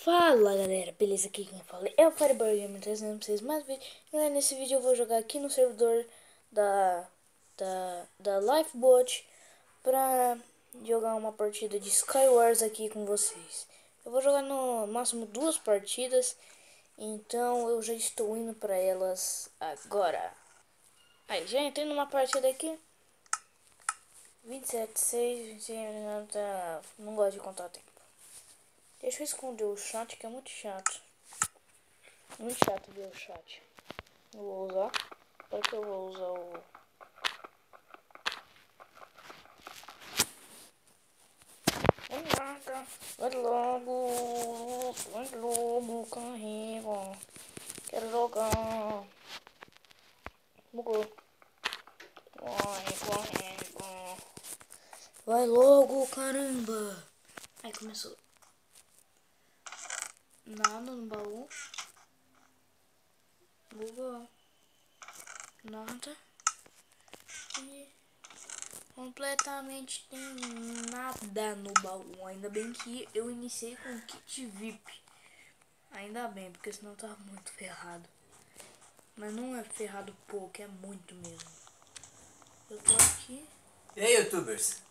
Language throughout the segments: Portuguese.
Fala galera, beleza? Aqui quem fala é o Firebird Gamer trazendo pra vocês mais um vídeo. Galera, nesse vídeo eu vou jogar aqui no servidor da Lifeboat pra jogar uma partida de Skywars aqui com vocês. Eu vou jogar no máximo 2 partidas, então eu já estou indo pra elas agora. Aí, já entrei numa partida aqui. 27, 6, 26, não gosto de contar o tempo. Deixa eu esconder o chat que é muito chato. Muito chato ver o chat. Eu vou usar. Para que eu vou usar o... Nada. Vai logo, carrega. Quero jogar. Bugou. Vai, carrega. Vai logo, caramba. Aí começou. Nada no baú. Bugou. Nada. E completamente tem nada no baú. Ainda bem que eu iniciei com kit VIP. Ainda bem, porque senão tava muito ferrado. Mas não é ferrado pouco, é muito mesmo. Eu tô aqui. E aí, youtubers?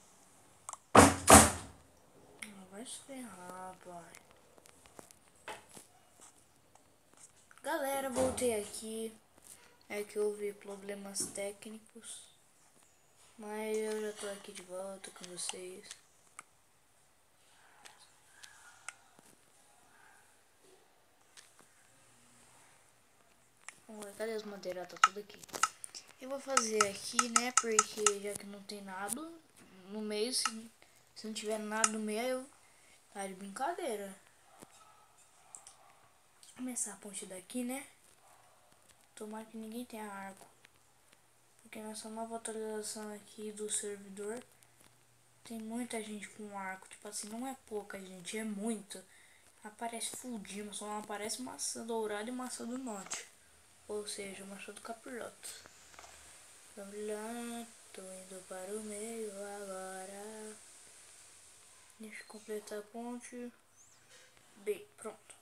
Vai se ferrar, pai. Galera, voltei aqui. É que houve problemas técnicos. Mas eu já tô aqui de volta com vocês. Cadê as madeiras? Tá tudo aqui. Eu vou fazer aqui, né? Porque já que não tem nada no meio, se não tiver nada no meio, tá de brincadeira. Vou começar a ponte daqui, né? Tomara que ninguém tenha arco. Porque nessa nova atualização aqui do servidor, tem muita gente com arco. Tipo assim, não é pouca gente, é muita. Aparece Fuldima, só não aparece maçã dourada e maçã do norte. Ou seja, maçã do capiroto. Vamos lá, tô indo para o meio agora. Deixa eu completar a ponte. Bem, pronto.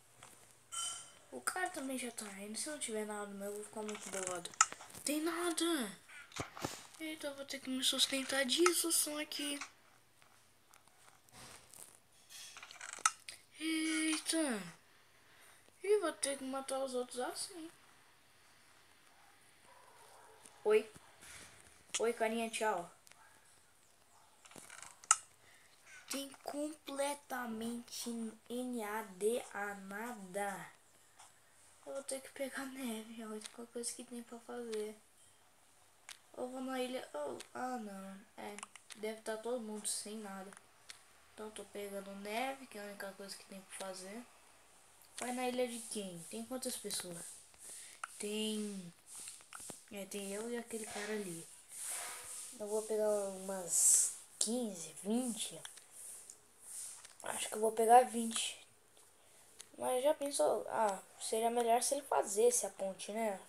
O cara também já tá indo. Se não tiver nada no meu, eu vou ficar muito bolado. Tem nada! Eita, eu vou ter que me sustentar disso só aqui. Eita! E vou ter que matar os outros assim. Oi? Oi, carinha, tchau. Tem completamente NADA, nada. Eu vou ter que pegar neve, é a única coisa que tem pra fazer. Eu vou na ilha... Oh, ah, não. É, deve estar todo mundo sem nada. Então eu tô pegando neve, que é a única coisa que tem pra fazer. Vai na ilha de quem? Tem quantas pessoas? Tem... tem eu e aquele cara ali. Eu vou pegar umas 15, 20. Acho que eu vou pegar 20. Mas já pensou... Ah, seria melhor se ele fizesse a ponte, né?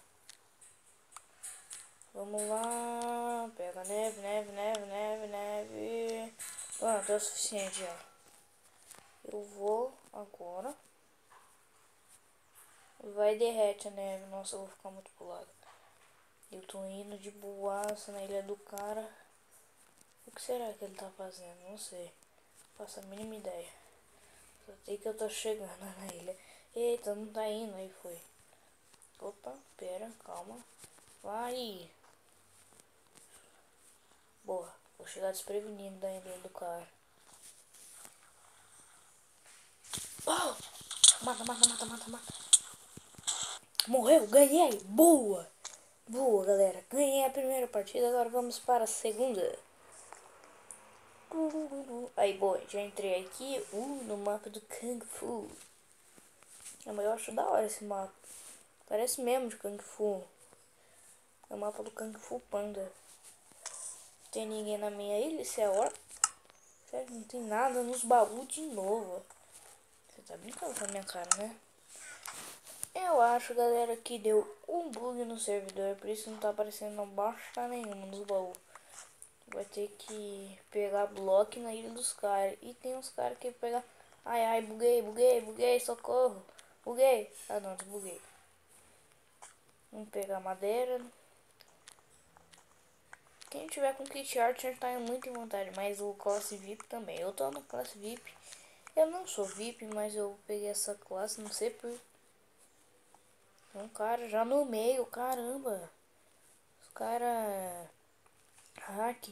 Vamos lá. Pega neve, neve, neve, neve, neve. Pronto, é o suficiente já. Eu vou agora. Vai derrete a neve. Nossa, eu vou ficar muito pulado. Eu tô indo de boaça na ilha do cara. O que será que ele tá fazendo? Não sei. Faço a mínima ideia. Só sei que eu tô chegando na ilha. Eita, não tá indo. Aí foi. Opa, pera, calma. Vai. Boa. Vou chegar desprevenido da ilha do cara. Oh! Mata, mata, mata, mata, mata. Morreu, ganhei. Boa. Boa, galera. Ganhei a primeira partida. Agora vamos para a segunda. Aí, boa. Já entrei aqui no mapa do Kung Fu. Mas eu acho da hora esse mapa. Parece mesmo de Kung Fu. É o mapa do Kung Fu Panda. Não tem ninguém na minha ilha, isso é hora. Sério, não tem nada nos baús de novo. Você tá brincando com a minha cara, né? Eu acho, galera, que deu um bug no servidor. Por isso não tá aparecendo bosta nenhuma nos baús. Vai ter que pegar bloco na ilha dos caras. E tem uns caras que pegar Ai, ai, buguei, socorro. Buguei. Ah, não, desbuguei. Vamos pegar madeira. Quem tiver com kit Archer tá muito em vontade, mas o classe VIP também. Eu tô na classe VIP. Eu não sou VIP, mas eu peguei essa classe, não sei por... Um cara já no meio, caramba. Os cara... Hack.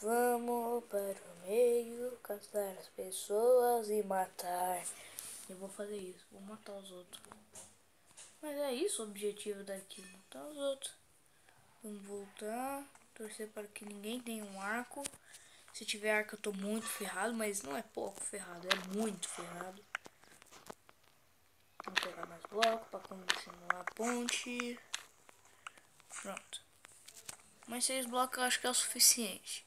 Vamos para o meio, caçar as pessoas e matar. Eu vou fazer isso, vou matar os outros. Mas é isso o objetivo daqui, matar os outros. Vamos voltar, torcer para que ninguém tenha um arco. Se tiver arco eu tô muito ferrado, mas não é pouco ferrado, é muito ferrado. Vamos pegar mais blocos para continuar a ponte. Pronto. Mais 6 blocos eu acho que é o suficiente.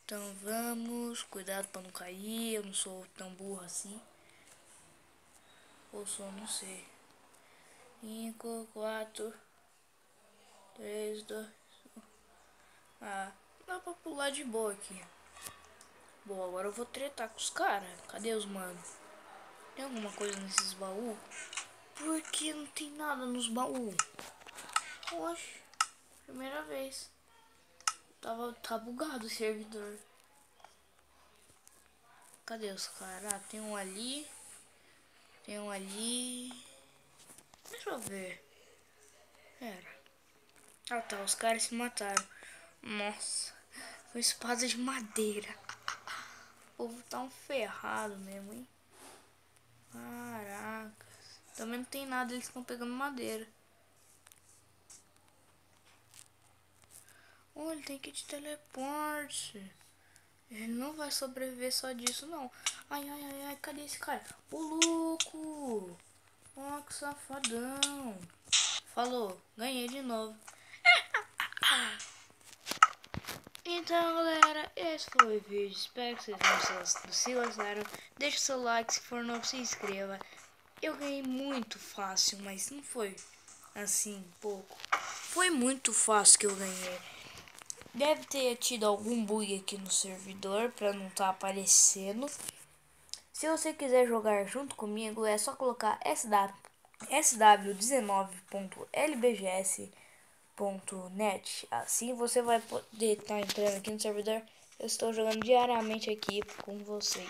Então vamos, cuidado para não cair, eu não sou tão burro assim. Ou sou, não sei. 5, 4, 3, 2, 1. Ah, dá pra pular de boa aqui. Bom, agora eu vou tretar com os caras. Cadê os mano? Tem alguma coisa nesses baús? Porque não tem nada nos baús. Oxe, primeira vez. Tá bugado o servidor. Cadê os caras? Ah, tem um ali. Tem um ali. Deixa eu ver. Pera. Ah tá, os caras se mataram. Nossa, com espada de madeira. O povo tá um ferrado mesmo, hein? Caraca. Também não tem nada, eles estão pegando madeira. Oh, ele tem kit de teleporte. Ele não vai sobreviver só disso, não. Ai, ai, ai, ai, cadê esse cara? Ô, louco! Ó, que safadão. Falou, ganhei de novo. Então, galera, esse foi o vídeo. Espero que vocês se gostaram. Deixe seu like, se for novo, se inscreva. Eu ganhei muito fácil, mas não foi assim, pouco. Foi muito fácil que eu ganhei. Deve ter tido algum bug aqui no servidor para não estar aparecendo. Se você quiser jogar junto comigo, é só colocar sw19.lbgs.net. Assim você vai poder estar entrando aqui no servidor. Eu estou jogando diariamente aqui com vocês.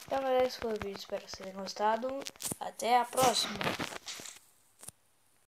Então, galera, esse foi o vídeo. Espero que vocês tenham gostado. Até a próxima!